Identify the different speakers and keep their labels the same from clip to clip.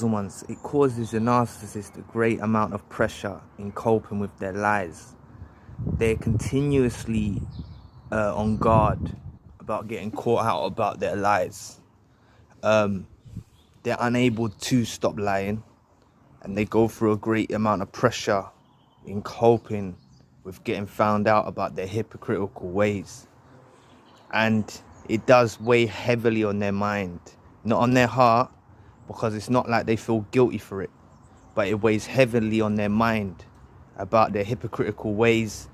Speaker 1: ones, it causes the narcissist a great amount of pressure in coping with their lies. They're continuously on guard about getting caught out about their lies. They're unable to stop lying, and they go through a great amount of pressure in coping with getting found out about their hypocritical ways. And it does weigh heavily on their mind, not on their heart, because it's not like they feel guilty for it, but it weighs heavily on their mind about their hypocritical ways,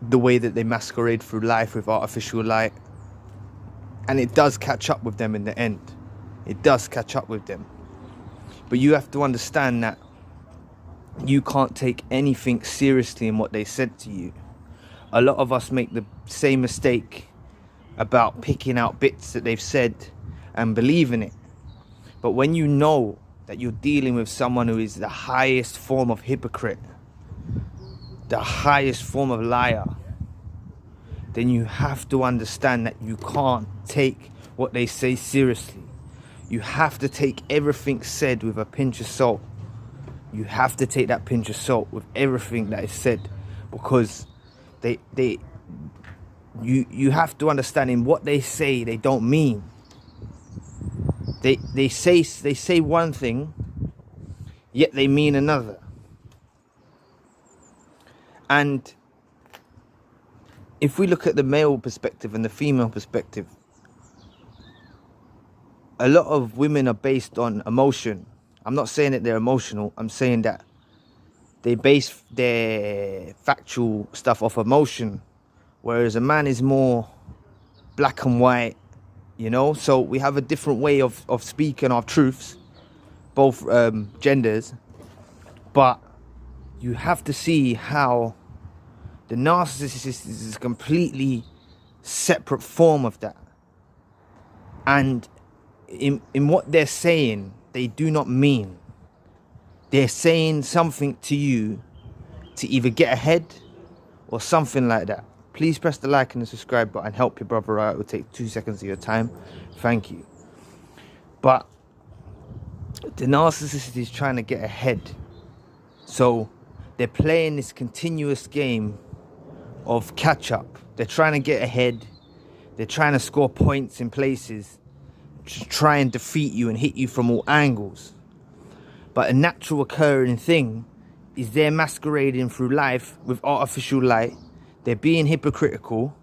Speaker 1: the way that they masquerade through life with artificial light. And it does catch up with them in the end. It does catch up with them. But you have to understand that you can't take anything seriously in what they said to you. A lot of us make the same mistake about picking out bits that they've said and believing it. But when you know that you're dealing with someone who is the highest form of hypocrite, the highest form of liar, then you have to understand that you can't take what they say seriously. You have to take everything said with a pinch of salt. You have to take that pinch of salt with everything that is said, because you have to understand, in what they say they don't mean. They say one thing, yet they mean another. And if we look at the male perspective and the female perspective, a lot of women are based on emotion. I'm not saying that they're emotional. I'm saying that they base their factual stuff off emotion, whereas a man is more black and white, you know. So we have a different way of speaking our truths, both genders. But you have to see how the narcissist is a completely separate form of that. And in what they're saying, they do not mean. They're saying something to you to either get ahead or something like that. Please press the like and the subscribe button. Help your brother out. It will take 2 seconds of your time. Thank you. But the narcissist is trying to get ahead. So they're playing this continuous game of catch up. They're trying to get ahead. They're trying to score points in places to try and defeat you and hit you from all angles. But a natural occurring thing is they're masquerading through life with artificial light. They're being hypocritical,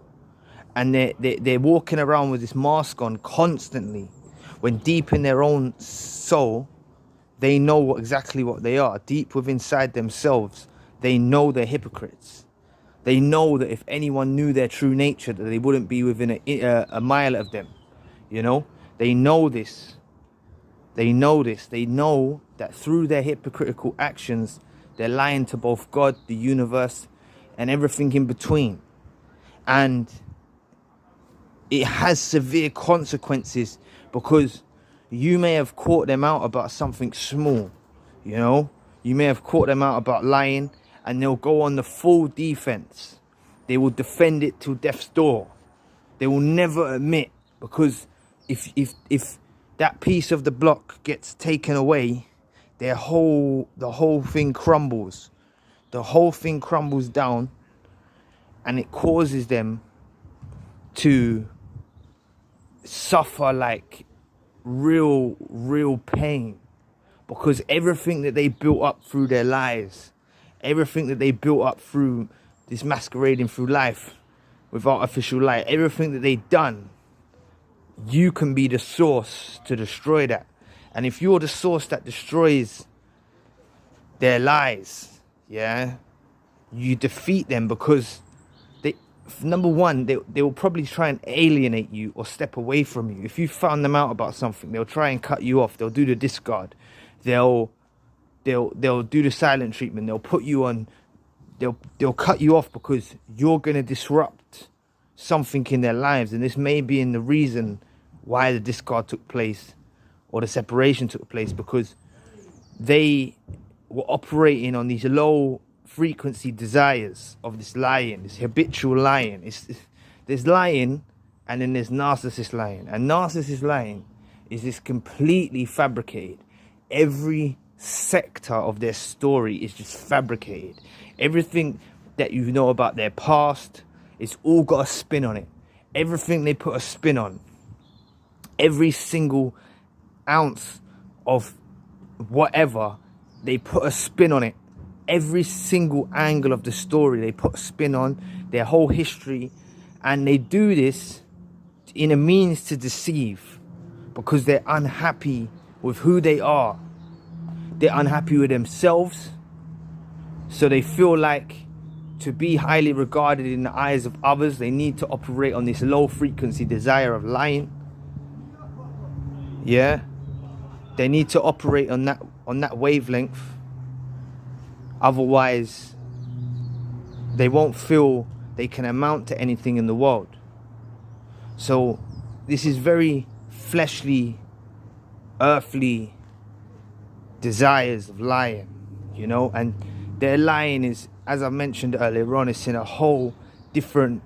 Speaker 1: and they're walking around with this mask on constantly, when deep in their own soul they know exactly what they are. Deep within inside themselves, they know they're hypocrites. They know that if anyone knew their true nature, that they wouldn't be within a mile of them. You know, they know this. They know this. They know that through their hypocritical actions, they're lying to both God, the universe, and everything in between. And it has severe consequences, because you may have caught them out about something small, you know. You may have caught them out about lying, and they'll go on the full defense. They will defend it till death's door. They will never admit, because if that piece of the block gets taken away, the whole thing crumbles. The whole thing crumbles down, and it causes them to suffer like real pain, because everything that they built up through their lives, everything that they built up through this masquerading through life with artificial light, everything that they've done, you can be the source to destroy that. And if you're the source that destroys their lies, yeah, you defeat them, because they, number one, they will probably try and alienate you or step away from you. If you found them out about something, they'll try and cut you off. They'll do the discard. They'll do the silent treatment. They'll put you on. They'll cut you off, because you're going to disrupt something in their lives. And this may be in the reason why the discard took place or the separation took place, because they were operating on these low frequency desires of this lying, this habitual lying. There's lying, and then there's narcissist lying. And narcissist lying this completely fabricated. Every sector of their story is just fabricated. Everything that you know about their past, it's all got a spin on it. Everything they put a spin on. Every single ounce of whatever, they put a spin on it. Every single angle of the story, they put a spin on their whole history. And they do this in a means to deceive, because they're unhappy with who they are. They're unhappy with themselves. So they feel like to be highly regarded in the eyes of others, they need to operate on this low frequency desire of lying. Yeah, they need to operate on that wavelength. Otherwise, they won't feel they can amount to anything in the world. So this is very fleshly, earthly desires of lying, you know. And their lying is, as I mentioned earlier on, it's in a whole different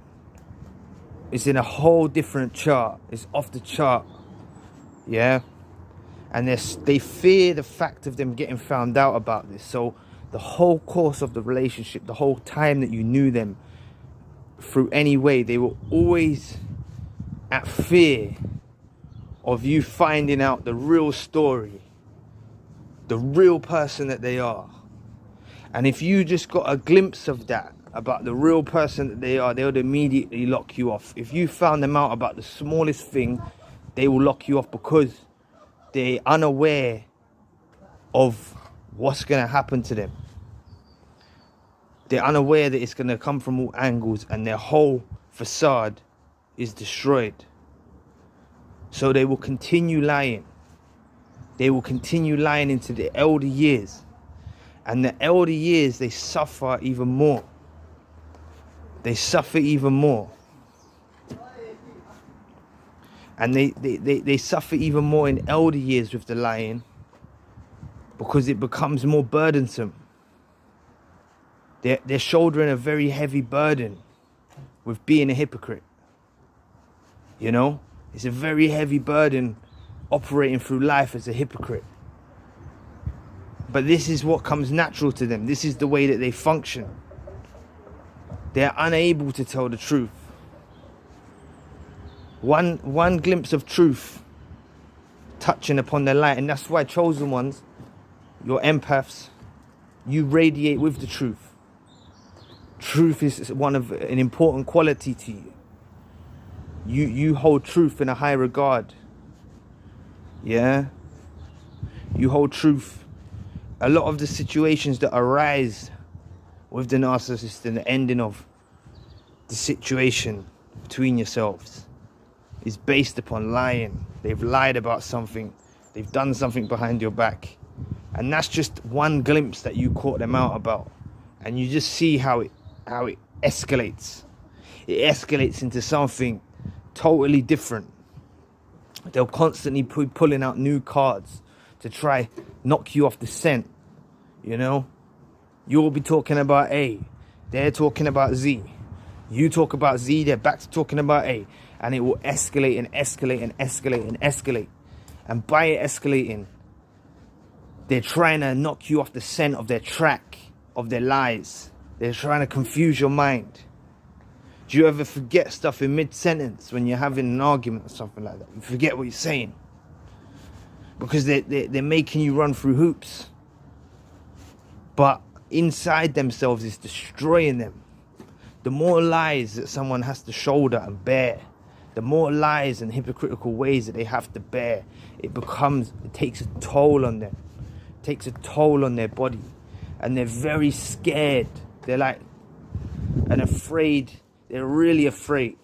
Speaker 1: chart. It's off the chart. Yeah. And they fear the fact of them getting found out about this. So the whole course of the relationship, the whole time that you knew them, through any way, they were always at fear of you finding out the real story, the real person that they are. And if you just got a glimpse of that, about the real person that they are, they would immediately lock you off. If you found them out about the smallest thing, they will lock you off, because they're unaware of what's going to happen to them. They're unaware that it's going to come from all angles, and their whole facade is destroyed. So they will continue lying. They will continue lying into the elder years. And the elder years, they suffer even more. They suffer even more. And they suffer even more in elder years with the lying, because it becomes more burdensome. They're shouldering a very heavy burden with being a hypocrite. You know, it's a very heavy burden operating through life as a hypocrite. But this is what comes natural to them. This is the way that they function. They're unable to tell the truth. One glimpse of truth touching upon their light. And that's why chosen ones, your empaths, you radiate with the truth. Truth is one of an important quality to you. You hold truth in a high regard. Yeah? You hold truth. A lot of the situations that arise with the narcissist and the ending of the situation between yourselves is based upon lying. They've lied about something. They've done something behind your back. And that's just one glimpse that you caught them out about. And you just see how it escalates. It escalates into something totally different. They'll constantly be pulling out new cards to try knock you off the scent. You know, you'll be talking about A, they're talking about Z. You talk about Z, they're back to talking about A. And it will escalate and escalate and escalate and escalate. And by it escalating, they're trying to knock you off the scent of their track, of their lies. They're trying to confuse your mind. Do you ever forget stuff in mid-sentence when you're having an argument or something like that? You forget what you're saying. Because they're making you run through hoops. But inside themselves is destroying them. The more lies that someone has to shoulder and bear, the more lies and hypocritical ways that they have to bear, it takes a toll on them. It takes a toll on their body. And they're very scared. They're like, and afraid. They're really afraid.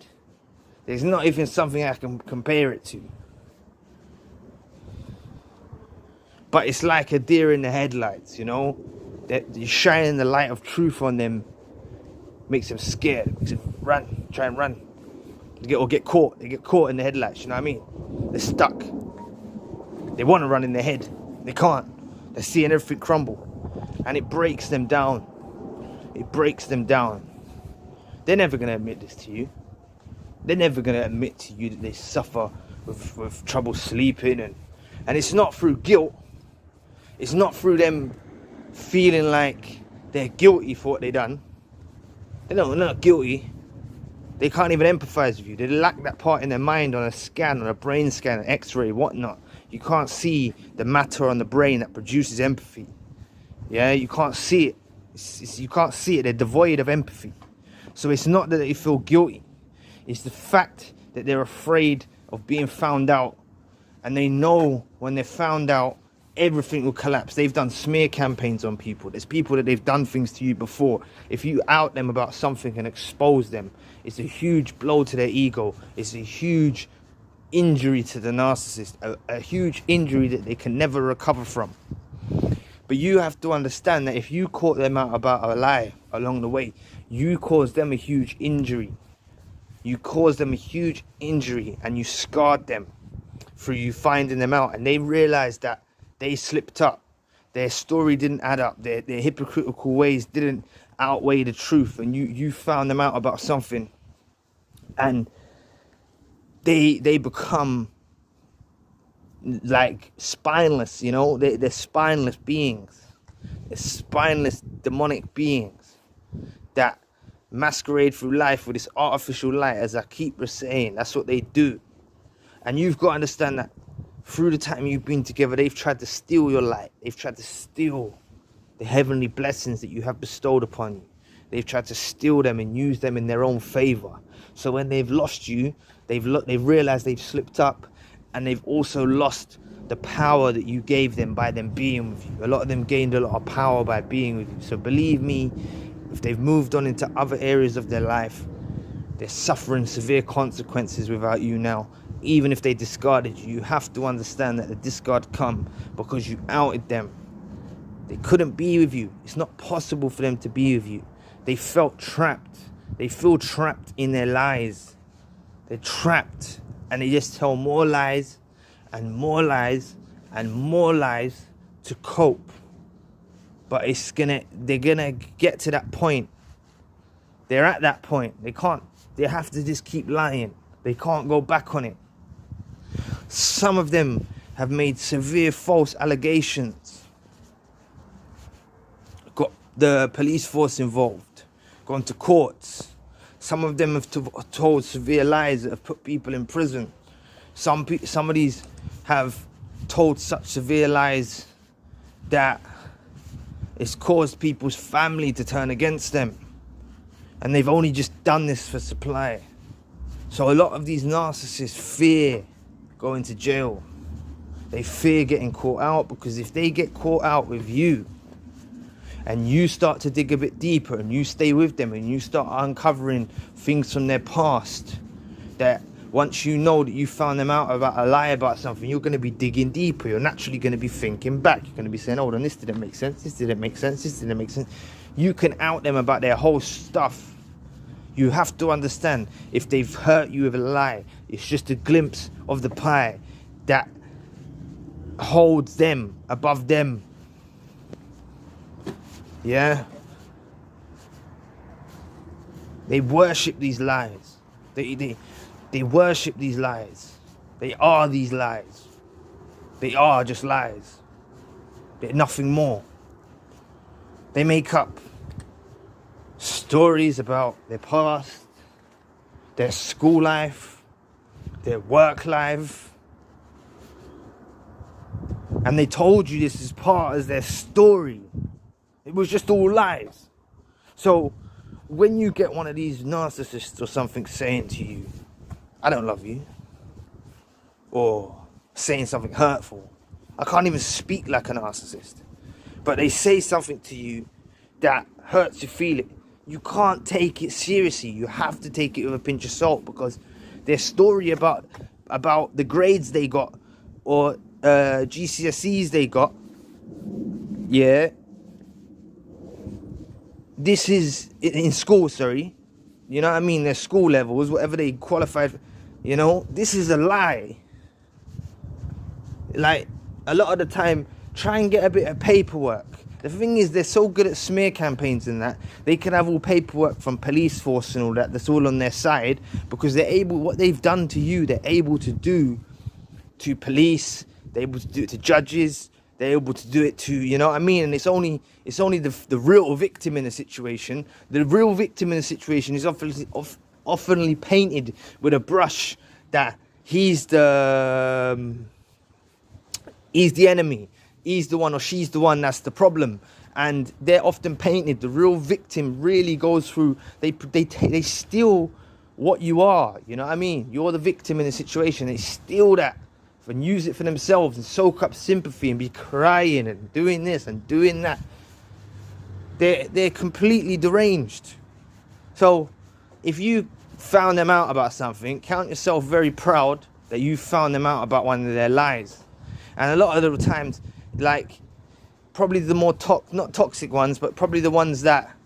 Speaker 1: There's not even something I can compare it to. But it's like a deer in the headlights, you know? You're shining the light of truth on them. Makes them scared. Makes them run. Try and run. Or get caught. They get caught in the headlights, you know what I mean? They're stuck. They want to run in their head. They can't. They're seeing everything crumble. And it breaks them down. It breaks them down. They're never going to admit this to you. They're never going to admit to you that they suffer with trouble sleeping, and it's not through guilt. It's not through them feeling like they're guilty for what they done. They're not guilty. They can't even empathize with you. They lack that part in their mind on a scan, on a brain scan, an x-ray, whatnot. You can't see the matter on the brain that produces empathy. Yeah, you can't see it. You can't see it. They're devoid of empathy. So it's not that they feel guilty. It's the fact that they're afraid of being found out. And they know when they're found out, everything will collapse. They've done smear campaigns on people. There's people that they've done things to you before. If you out them about something and expose them, it's a huge blow to their ego. It's a huge injury to the narcissist, a huge injury that they can never recover from. But you have to understand that if you caught them out about a lie along the way, you caused them a huge injury. You caused them a huge injury, and you scarred them through you finding them out. And they realized that they slipped up. Their story didn't add up. Their hypocritical ways didn't outweigh the truth. And you found them out about something. And they become like spineless, you know. They're spineless beings. They're spineless demonic beings that masquerade through life with this artificial light, as I keep saying. That's what they do. And you've got to understand that through the time you've been together, they've tried to steal your light. They've tried to steal the heavenly blessings that you have bestowed upon you. They've tried to steal them and use them in their own favor. So when they've lost you, they've realized they've slipped up, and they've also lost the power that you gave them by them being with you. A lot of them gained a lot of power by being with you. So believe me, if they've moved on into other areas of their life, they're suffering severe consequences without you now. Even if they discarded you, you have to understand that the discard come because you outed them. They couldn't be with you. It's not possible for them to be with you. They felt trapped. They feel trapped in their lies. They're trapped, and they just tell more lies and more lies and more lies to cope. But they're gonna get to that point. They're at that point. They have to just keep lying. They can't go back on it. Some of them have made severe false allegations. Got the police force involved. Gone to courts. Some of them have told severe lies that have put people in prison. Some of these have told such severe lies that it's caused people's family to turn against them. And they've only just done this for supply. So a lot of these narcissists fear going to jail. They fear getting caught out, because if they get caught out with you and you start to dig a bit deeper and you stay with them and you start uncovering things from their past, that once you know that you found them out about a lie about something, you're going to be digging deeper. You're naturally going to be thinking back. You're going to be saying, hold on, this didn't make sense, this didn't make sense, this didn't make sense. You can out them about their whole stuff. You have to understand, if they've hurt you with a lie, it's just a glimpse of the pie that holds them above them. Yeah? They worship these lies. They worship these lies. They are these lies. They are just lies. They're nothing more. They make up stories about their past, their school life, their work life, and they told you this as part of their story. It was just all lies. So when you get one of these narcissists or something saying to you, I don't love you, or saying something hurtful, I can't even speak like a narcissist, but they say something to you that hurts your feeling, you can't take it seriously. You have to take it with a pinch of salt, because their story about the grades they got, or GCSEs they got, yeah, this is in school, sorry, you know what I mean, their school levels, whatever they qualified for, you know, this is a lie. Like, a lot of the time, try and get a bit of paperwork. The thing is, they're so good at smear campaigns and that, they can have all paperwork from police force and all that, that's all on their side, because they're able, what they've done to you, they're able to do to police, they're able to do it to judges, they're able to do it to, you know what I mean? And it's only the real victim in the situation. The real victim in the situation is oftenly painted with a brush that he's the enemy, he's the one or she's the one that's the problem. And they're often painted, the real victim really goes through, they steal what you are, you know what I mean? You're the victim in the situation, they steal that and use it for themselves and soak up sympathy and be crying and doing this and doing that. They're completely deranged. So if you found them out about something, count yourself very proud that you found them out about one of their lies. And a lot of the times, like, probably the more not toxic ones, but probably the ones that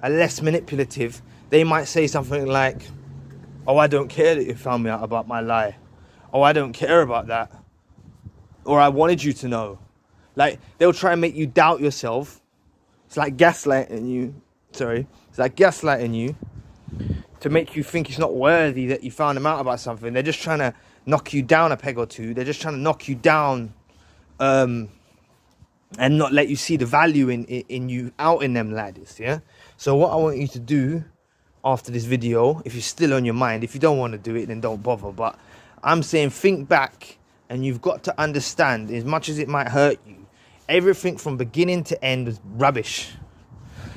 Speaker 1: are less manipulative, they might say something like, oh, I don't care that you found me out about my lie. Oh, I don't care about that. Or I wanted you to know. Like, they'll try and make you doubt yourself. It's like gaslighting you. It's like gaslighting you to make you think it's not worthy that you found them out about something. They're just trying to knock you down a peg or two. They're just trying to knock you down and not let you see the value in you out in them ladders, yeah? So what I want you to do after this video, if you're still on your mind, if you don't want to do it, then don't bother. But I'm saying think back, and you've got to understand, as much as it might hurt you, everything from beginning to end was rubbish.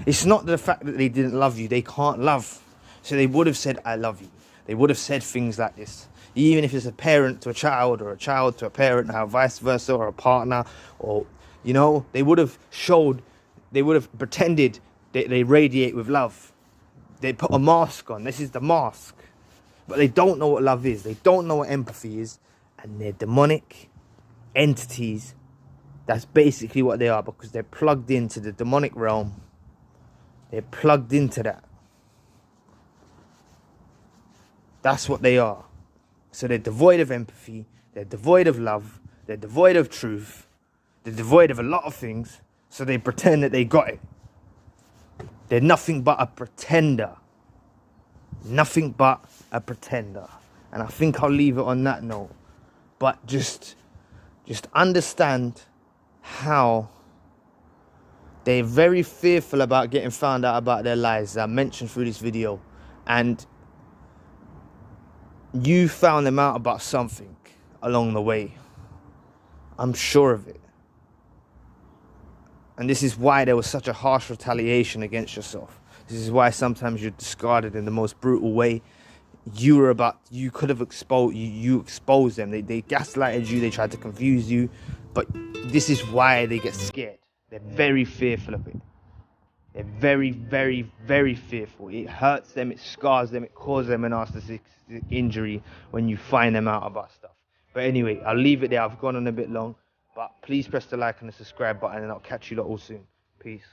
Speaker 1: It's not the fact that they didn't love you. They can't love. So they would have said, I love you. They would have said things like this. Even if it's a parent to a child, or a child to a parent, or vice versa, or a partner, or, you know, they would have pretended that they radiate with love. They put a mask on. This is the mask. But they don't know what love is. They don't know what empathy is. And they're demonic entities. That's basically what they are, because they're plugged into the demonic realm. They're plugged into that. That's what they are. So they're devoid of empathy. They're devoid of love. They're devoid of truth. They're devoid of a lot of things. So they pretend that they got it. They're nothing but a pretender. Nothing but a pretender. And I think I'll leave it on that note. But just understand how they're very fearful about getting found out about their lies, as I mentioned through this video. And you found them out about something along the way. I'm sure of it. And this is why there was such a harsh retaliation against yourself. This is why sometimes you're discarded in the most brutal way. You could have exposed, you exposed them. They gaslighted you, they tried to confuse you. But this is why they get scared. They're very fearful of it. They're very, very, very fearful. It hurts them, it scars them, it causes them an narcissistic injury when you find them out about stuff. But anyway, I'll leave it there. I've gone on a bit long. But please press the like and the subscribe button, and I'll catch you lot all soon. Peace.